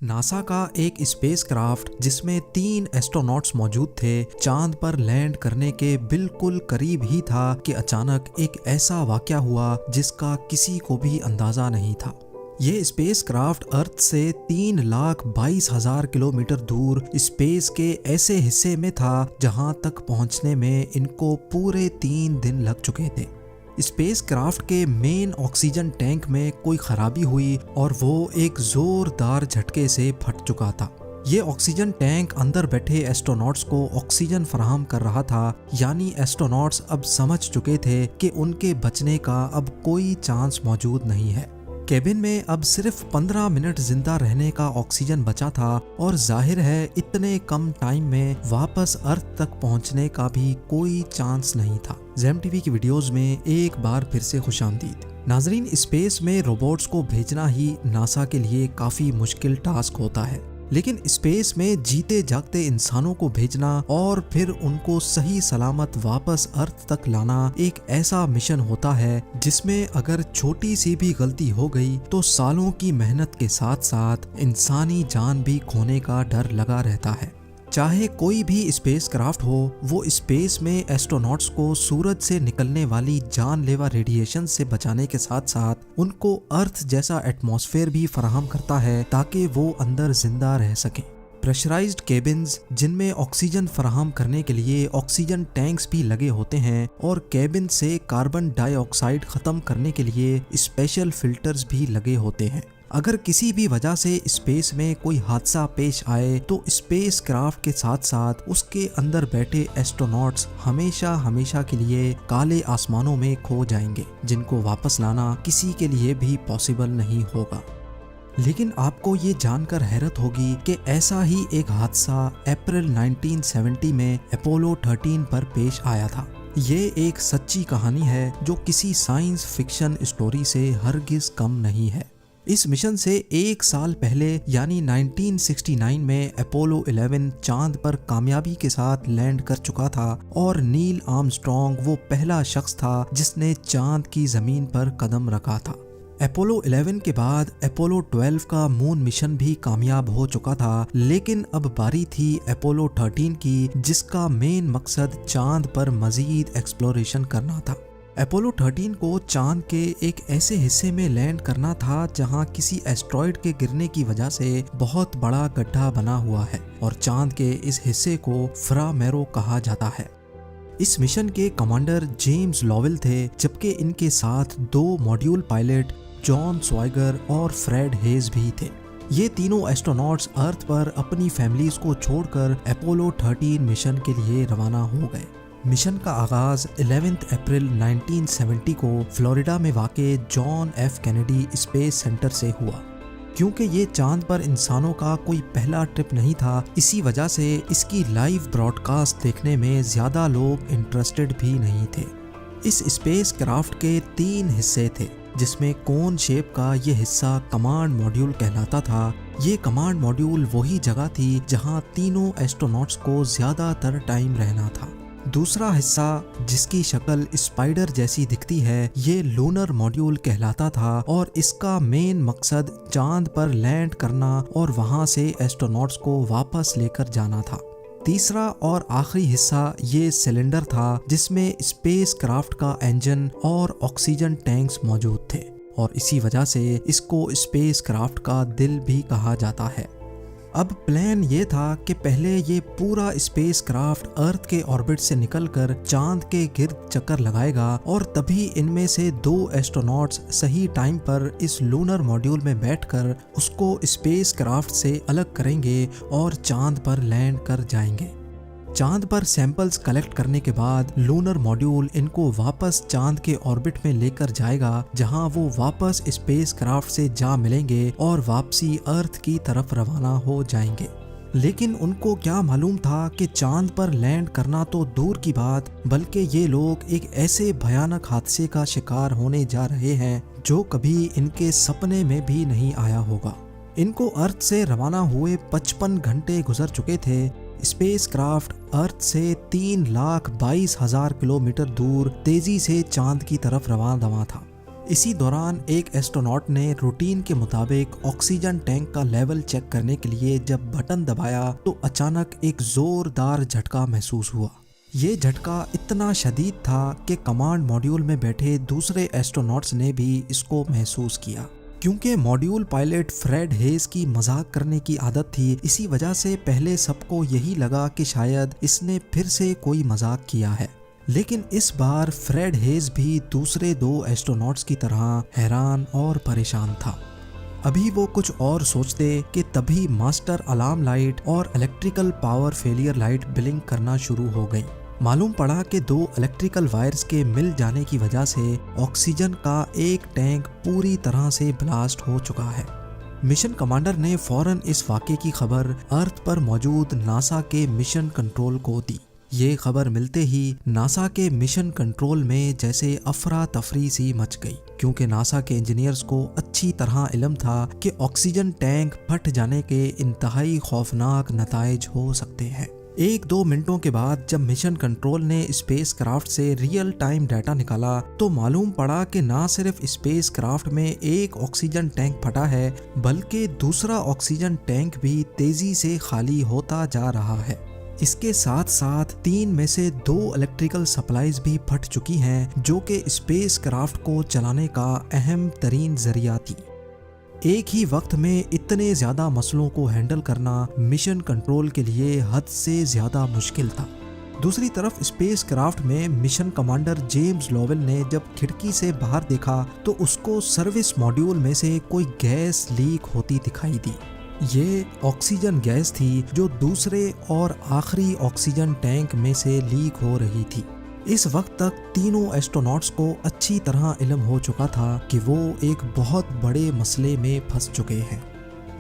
NASA का एक spacecraft जिसमें 3 एस्ट्रोनॉट्स मौजूद थे, चांद पर लैंड करने के बिल्कुल करीब ही था कि अचानक एक ऐसा वाकया हुआ जिसका किसी को भी अंदाजा नहीं था। ये स्पेसक्राफ्ट अर्थ से 3,22,000 किलोमीटर दूर स्पेस के ऐसे हिस्से में था जहां तक पहुंचने में इनको पूरे 3 दिन लग चुके थे। स्पेसक्राफ्ट के मेन ऑक्सीजन टैंक में कोई खराबी हुई और वो एक जोरदार झटके से फट चुका था। ये ऑक्सीजन टैंक अंदर बैठे एस्ट्रोनॉट्स को ऑक्सीजन फराहम कर रहा था, यानी एस्ट्रोनॉट्स अब समझ चुके थे कि उनके बचने का अब कोई चांस मौजूद नहीं है। केबिन में अब सिर्फ 15 मिनट जिंदा रहने का ऑक्सीजन बचा था और जाहिर है इतने कम टाइम में वापस अर्थ तक पहुंचने का भी कोई चांस नहीं था। ज़ेम टीवी की वीडियोस में एक बार फिर से खुशामदीद। नाजरीन, स्पेस में रोबोट्स को भेजना ही नासा के लिए काफी मुश्किल टास्क होता है, लेकिन स्पेस में जीते जागते इंसानों को भेजना और फिर उनको सही सलामत वापस अर्थ तक लाना एक ऐसा मिशन होता है जिसमें अगर छोटी सी भी गलती हो गई तो सालों की मेहनत के साथ साथ इंसानी जान भी खोने का डर लगा रहता है। चाहे कोई भी स्पेसक्राफ्ट हो, वो स्पेस में एस्ट्रोनॉट्स को सूरज से निकलने वाली जानलेवा रेडिएशन से बचाने के साथ साथ उनको अर्थ जैसा एटमॉस्फेयर भी फराहम करता है ताकि वो अंदर जिंदा रह सकें। प्रेशराइज्ड केबिन्स जिनमें ऑक्सीजन फराहम करने के लिए ऑक्सीजन टैंक्स भी लगे होते हैं और केबिन से कार्बन डाइऑक्साइड खत्म करने के लिए स्पेशल फिल्टर्स भी लगे होते हैं। अगर किसी भी वजह से स्पेस में कोई हादसा पेश आए तो स्पेस क्राफ्ट के साथ साथ उसके अंदर बैठे एस्ट्रोनॉट्स हमेशा हमेशा के लिए काले आसमानों में खो जाएंगे, जिनको वापस लाना किसी के लिए भी पॉसिबल नहीं होगा। लेकिन आपको ये जानकर हैरत होगी कि ऐसा ही एक हादसा अप्रैल 1970 में अपोलो 13 पर पेश आया था। ये एक सच्ची कहानी है जो किसी साइंस फिक्शन स्टोरी से हरगिज कम नहीं है। इस मिशन से 1 साल पहले यानी 1969 में अपोलो 11 चांद पर कामयाबी के साथ लैंड कर चुका था और नील आर्मस्ट्रॉन्ग वो पहला शख्स था जिसने चांद की जमीन पर कदम रखा था। अपोलो 11 के बाद अपोलो 12 का मून मिशन भी कामयाब हो चुका था, लेकिन अब बारी थी अपोलो 13 की, जिसका मेन मकसद चांद पर मजीद एक्सप्लोरेशन करना था। अपोलो 13 को चांद के एक ऐसे हिस्से में लैंड करना था जहां किसी एस्ट्रॉइड के गिरने की वजह से बहुत बड़ा गड्ढा बना हुआ है और चांद के इस हिस्से को फ्रा मैरो कहा जाता है। इस मिशन के कमांडर जेम्स लॉवेल थे, जबकि इनके साथ 2 मॉड्यूल पायलट जॉन स्वाइगर और फ्रेड हेज भी थे। ये तीनों एस्ट्रोनॉट्स अर्थ पर अपनी फैमिलीज को छोड़कर अपोलो 13 मिशन के लिए रवाना हो गए। मिशन का आगाज 11 अप्रैल 1970 को फ्लोरिडा में वाक़े John F Kennedy space centre से हुआ। क्योंकि ये चांद पर इंसानों का कोई पहला ट्रिप नहीं था, इसी वजह से इसकी लाइव ब्रॉडकास्ट देखने में ज़्यादा लोग इंटरेस्टेड भी नहीं थे। इस स्पेस क्राफ्ट के 3 हिस्से थे, जिसमें कोन शेप का ये हिस्सा कमांड मॉड्यूल कहलाता था। ये कमांड मॉड्यूल वही जगह थी जहां तीनों एस्ट्रोनॉट्स को ज़्यादातर टाइम रहना था। दूसरा हिस्सा, जिसकी शक्ल स्पाइडर जैसी दिखती है, ये लूनर मॉड्यूल कहलाता था और इसका मेन मकसद चांद पर लैंड करना और वहां से एस्ट्रोनॉट्स को वापस लेकर जाना था। तीसरा और आखिरी हिस्सा ये सिलेंडर था जिसमें स्पेस क्राफ्ट का इंजन और ऑक्सीजन टैंक्स मौजूद थे और इसी वजह से इसको स्पेस क्राफ्ट का दिल भी कहा जाता है। अब प्लान ये था कि पहले ये पूरा स्पेस क्राफ्ट अर्थ के ऑर्बिट से निकलकर चांद के गिर्द चक्कर लगाएगा और तभी इनमें से 2 एस्ट्रोनॉट्स सही टाइम पर इस लूनर मॉड्यूल में बैठकर उसको स्पेस क्राफ्ट से अलग करेंगे और चांद पर लैंड कर जाएंगे। चांद पर सैंपल्स कलेक्ट करने के बाद लूनर मॉड्यूल इनको वापस चांद के ऑर्बिट में लेकर जाएगा, जहां वो वापस स्पेस क्राफ्ट से जा मिलेंगे और वापसी अर्थ की तरफ रवाना हो जाएंगे। लेकिन उनको क्या मालूम था कि चांद पर लैंड करना तो दूर की बात, बल्कि ये लोग एक ऐसे भयानक हादसे का शिकार होने जा रहे हैं जो कभी इनके सपने में भी नहीं आया होगा। इनको अर्थ से रवाना हुए 55 घंटे गुजर चुके थे। स्पेसक्राफ्ट अर्थ से 3,22,000 किलोमीटर दूर तेजी से चांद की तरफ रवाना था। इसी दौरान एक एस्ट्रोनॉट ने रूटीन के मुताबिक ऑक्सीजन टैंक का लेवल चेक करने के लिए जब बटन दबाया तो अचानक एक जोरदार झटका महसूस हुआ। ये झटका इतना शदीद था कि कमांड मॉड्यूल में बैठे दूसरे एस्ट्रोनॉट्स ने भी इसको महसूस किया। क्योंकि मॉड्यूल पायलट फ्रेड हेज की मजाक करने की आदत थी, इसी वजह से पहले सबको यही लगा कि शायद इसने फिर से कोई मजाक किया है। लेकिन इस बार फ्रेड हेज भी दूसरे 2 एस्ट्रोनॉट्स की तरह हैरान और परेशान था। अभी वो कुछ और सोचते कि तभी मास्टर अलार्म लाइट और electrical power failure light blink करना शुरू हो गई। मालूम पड़ा कि 2 इलेक्ट्रिकल वायर्स के मिल जाने की वजह से ऑक्सीजन का एक टैंक पूरी तरह से ब्लास्ट हो चुका है। मिशन कमांडर ने फौरन इस वाक़े की खबर अर्थ पर मौजूद नासा के मिशन कंट्रोल को दी। ये खबर मिलते ही नासा के मिशन कंट्रोल में जैसे अफरा तफरी सी मच गई, क्योंकि नासा के इंजीनियर्स को अच्छी तरह इल्म था कि ऑक्सीजन टैंक फट जाने के इंतहाई खौफनाक नताइज हो सकते हैं। 1-2 मिनटों के बाद जब मिशन कंट्रोल ने स्पेस क्राफ्ट से रियल टाइम डाटा निकाला तो मालूम पड़ा कि ना सिर्फ स्पेस क्राफ्ट में एक ऑक्सीजन टैंक फटा है, बल्कि दूसरा ऑक्सीजन टैंक भी तेजी से खाली होता जा रहा है। इसके साथ साथ 3 में से 2 इलेक्ट्रिकल सप्लाईज भी फट चुकी हैं, जो कि स्पेस क्राफ्ट को चलाने का अहम तरीन जरिया थी। एक ही वक्त में इतने ज्यादा मसलों को हैंडल करना मिशन कंट्रोल के लिए हद से ज्यादा मुश्किल था। दूसरी तरफ स्पेस क्राफ्ट में मिशन कमांडर जेम्स लोवेल ने जब खिड़की से बाहर देखा तो उसको सर्विस मॉड्यूल में से कोई गैस लीक होती दिखाई दी। ये ऑक्सीजन गैस थी जो दूसरे और आखिरी ऑक्सीजन टैंक में से लीक हो रही थी। इस वक्त तक तीनों एस्ट्रोनॉट्स को अच्छी तरह इल्म हो चुका था कि वो एक बहुत बड़े मसले में फंस चुके हैं।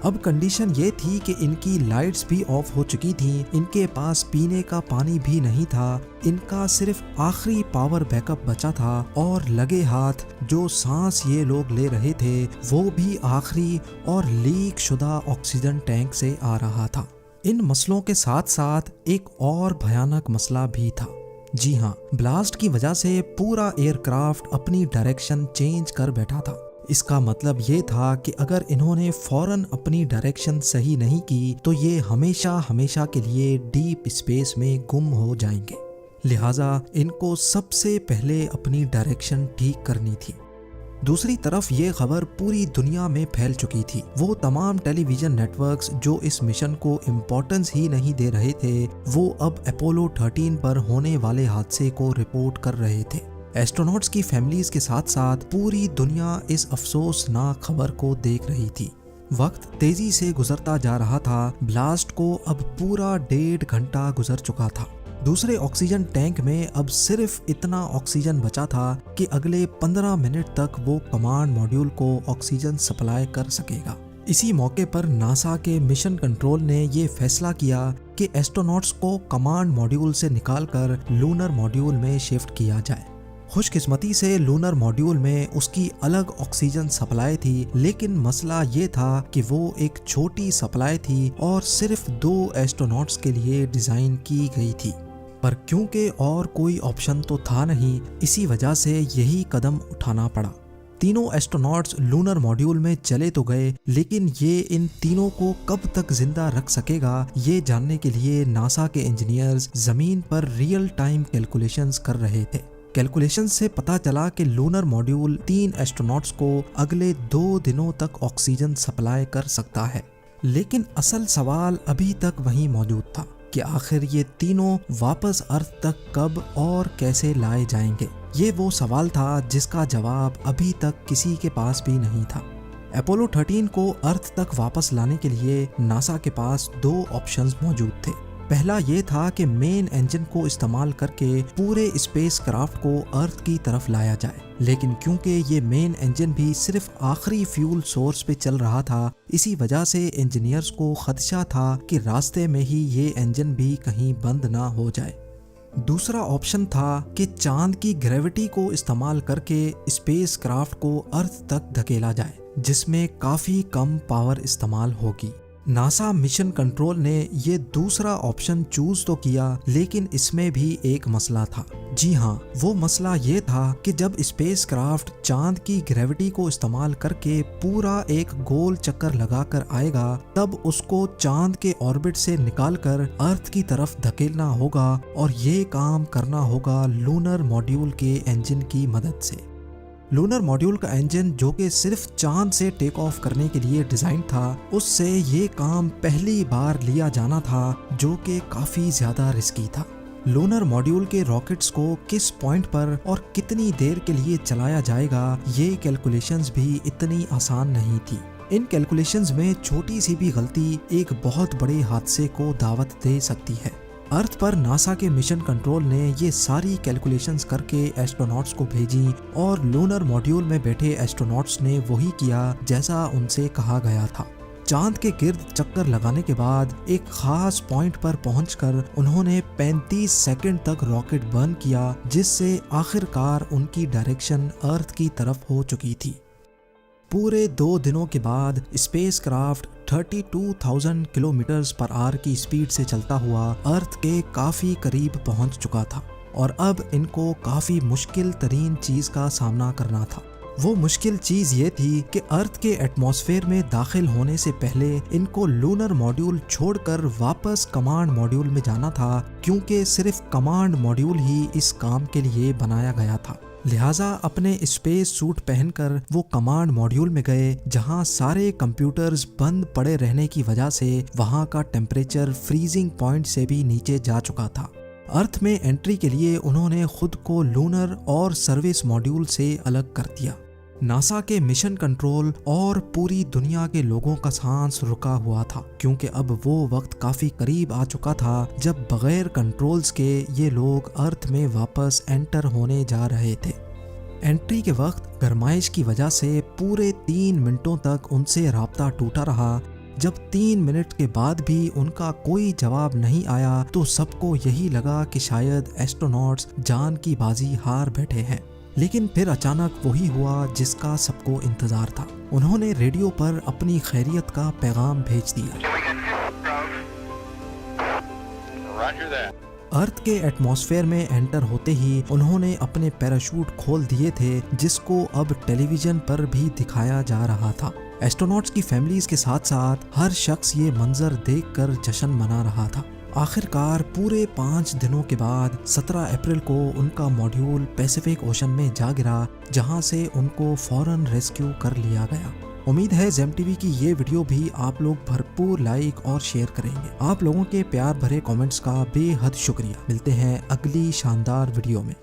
अब कंडीशन ये थी कि इनकी लाइट्स भी ऑफ हो चुकी थीं, इनके पास पीने का पानी भी नहीं था, इनका सिर्फ आखिरी पावर बैकअप बचा था और लगे हाथ जो सांस ये लोग ले रहे थे वो भी आखिरी और लीक शुदा ऑक्सीजन टैंक से आ रहा था। इन मसलों के साथ साथ एक और भयानक मसला भी था। जी हाँ, ब्लास्ट की वजह से पूरा एयरक्राफ्ट अपनी डायरेक्शन चेंज कर बैठा था। इसका मतलब ये था कि अगर इन्होंने फौरन अपनी डायरेक्शन सही नहीं की तो ये हमेशा हमेशा के लिए डीप स्पेस में गुम हो जाएंगे। लिहाजा इनको सबसे पहले अपनी डायरेक्शन ठीक करनी थी। दूसरी तरफ ये खबर पूरी दुनिया में फैल चुकी थी। वो तमाम टेलीविजन नेटवर्क्स जो इस मिशन को इम्पोर्टेंस ही नहीं दे रहे थे, वो अब अपोलो 13 पर होने वाले हादसे को रिपोर्ट कर रहे थे। एस्ट्रोनॉट्स की फैमिलीज के साथ साथ पूरी दुनिया इस अफसोसनाक खबर को देख रही थी। वक्त तेजी से गुजरता जा रहा था। ब्लास्ट को अब पूरा 1.5 घंटा गुजर चुका था। दूसरे ऑक्सीजन टैंक में अब सिर्फ इतना ऑक्सीजन बचा था कि अगले 15 मिनट तक वो कमांड मॉड्यूल को ऑक्सीजन सप्लाई कर सकेगा। इसी मौके पर नासा के मिशन कंट्रोल ने ये फैसला किया कि एस्ट्रोनॉट्स को कमांड मॉड्यूल से निकालकर लूनर मॉड्यूल में शिफ्ट किया जाए। खुशकिस्मती से लूनर मॉड्यूल में उसकी अलग ऑक्सीजन सप्लाई थी, लेकिन मसला ये था कि वो एक छोटी सप्लाई थी और सिर्फ 2 एस्ट्रोनॉट्स के लिए डिजाइन की गई थी। पर क्योंकि और कोई ऑप्शन तो था नहीं, इसी वजह से यही कदम उठाना पड़ा। तीनों एस्ट्रोनॉट्स लूनर मॉड्यूल में चले तो गए, लेकिन ये इन तीनों को कब तक जिंदा रख सकेगा, ये जानने के लिए नासा के इंजीनियर्स जमीन पर रियल टाइम कैलकुलेशंस कर रहे थे। कैलकुलेशन से पता चला कि लूनर मॉड्यूल 3 एस्ट्रोनॉट्स को अगले 2 दिनों तक ऑक्सीजन सप्लाई कर सकता है। लेकिन असल सवाल अभी तक वहीं मौजूद था कि आखिर ये तीनों वापस अर्थ तक कब और कैसे लाए जाएंगे। ये वो सवाल था जिसका जवाब अभी तक किसी के पास भी नहीं था। अपोलो 13 को अर्थ तक वापस लाने के लिए नासा के पास 2 ऑप्शंस मौजूद थे। पहला ये था कि मेन इंजन को इस्तेमाल करके पूरे स्पेस क्राफ्ट को अर्थ की तरफ लाया जाए, लेकिन क्योंकि ये मेन इंजन भी सिर्फ आखिरी फ्यूल सोर्स पे चल रहा था, इसी वजह से इंजीनियर्स को खदशा था कि रास्ते में ही ये इंजन भी कहीं बंद ना हो जाए। दूसरा ऑप्शन था कि चांद की ग्रेविटी को इस्तेमाल करके स्पेस क्राफ्ट को अर्थ तक धकेला जाए, जिसमें काफी कम पावर इस्तेमाल होगी। नासा मिशन कंट्रोल ने ये दूसरा ऑप्शन चूज तो किया, लेकिन इसमें भी एक मसला था। जी हाँ, वो मसला ये था कि जब स्पेसक्राफ्ट चांद की ग्रेविटी को इस्तेमाल करके पूरा एक गोल चक्कर लगाकर आएगा, तब उसको चांद के ऑर्बिट से निकालकर अर्थ की तरफ धकेलना होगा, और ये काम करना होगा लूनर मॉड्यूल के इंजन की मदद से। लूनर मॉड्यूल का इंजन, जो कि सिर्फ चांद से टेक ऑफ करने के लिए डिजाइन था, उससे ये काम पहली बार लिया जाना था, जो कि काफी ज्यादा रिस्की था। लूनर मॉड्यूल के रॉकेट्स को किस पॉइंट पर और कितनी देर के लिए चलाया जाएगा, ये कैलकुलेशंस भी इतनी आसान नहीं थी। इन कैलकुलेशंस में छोटी सी भी गलती एक बहुत बड़े हादसे को दावत दे सकती है। अर्थ पर नासा के मिशन कंट्रोल ने ये सारी कैलकुलेशंस करके एस्ट्रोनॉट्स को भेजी, और लूनर मॉड्यूल में बैठे एस्ट्रोनॉट्स ने वही किया जैसा उनसे कहा गया था। चांद के गिर्द चक्कर लगाने के बाद एक खास पॉइंट पर पहुंचकर उन्होंने 35 सेकंड तक रॉकेट बर्न किया, जिससे आखिरकार उनकी डायरेक्शन अर्थ की तरफ हो चुकी थी। पूरे 2 दिनों के बाद स्पेसक्राफ्ट 32,000 किलोमीटर्स पर आवर की स्पीड से चलता हुआ अर्थ के काफी करीब पहुंच चुका था, और अब इनको काफी मुश्किल तरीन चीज का सामना करना था। वो मुश्किल चीज ये थी कि अर्थ के एटमॉस्फेयर में दाखिल होने से पहले इनको लूनर मॉड्यूल छोड़कर वापस कमांड मॉड्यूल में जाना था, क्योंकि सिर्फ कमांड मॉड्यूल ही इस काम के लिए बनाया गया था। लिहाजा अपने स्पेस सूट पहनकर वो कमांड मॉड्यूल में गए, जहां सारे कंप्यूटर्स बंद पड़े रहने की वजह से वहां का टेम्परेचर फ्रीजिंग पॉइंट से भी नीचे जा चुका था। अर्थ में एंट्री के लिए उन्होंने खुद को लूनर और सर्विस मॉड्यूल से अलग कर दिया। नासा के मिशन कंट्रोल और पूरी दुनिया के लोगों का सांस रुका हुआ था, क्योंकि अब वो वक्त काफी करीब आ चुका था जब बगैर कंट्रोल्स के ये लोग अर्थ में वापस एंटर होने जा रहे थे। एंट्री के वक्त गरमाइश की वजह से पूरे 3 मिनटों तक उनसे राब्ता टूटा रहा। जब 3 मिनट के बाद भी उनका कोई जवाब नहीं आया, तो सबको यही लगा कि शायद एस्ट्रोनॉट्स जान की बाजी हार बैठे हैं। लेकिन फिर अचानक वही हुआ जिसका सबको इंतजार था। उन्होंने रेडियो पर अपनी खैरियत का पैगाम भेज दिया। अर्थ के एटमॉस्फेयर में एंटर होते ही उन्होंने अपने पैराशूट खोल दिए थे, जिसको अब टेलीविजन पर भी दिखाया जा रहा था। एस्ट्रोनॉट्स की फैमिलीज के साथ साथ हर शख्स ये मंजर देखकर जश्न मना रहा था। आखिरकार पूरे 5 दिनों के बाद 17 अप्रैल को उनका मॉड्यूल पैसिफिक ओशन में जा गिरा, जहां से उनको फौरन रेस्क्यू कर लिया गया। उम्मीद है जेम टीवी की ये वीडियो भी आप लोग भरपूर लाइक और शेयर करेंगे। आप लोगों के प्यार भरे कमेंट्स का बेहद शुक्रिया। मिलते हैं अगली शानदार वीडियो में।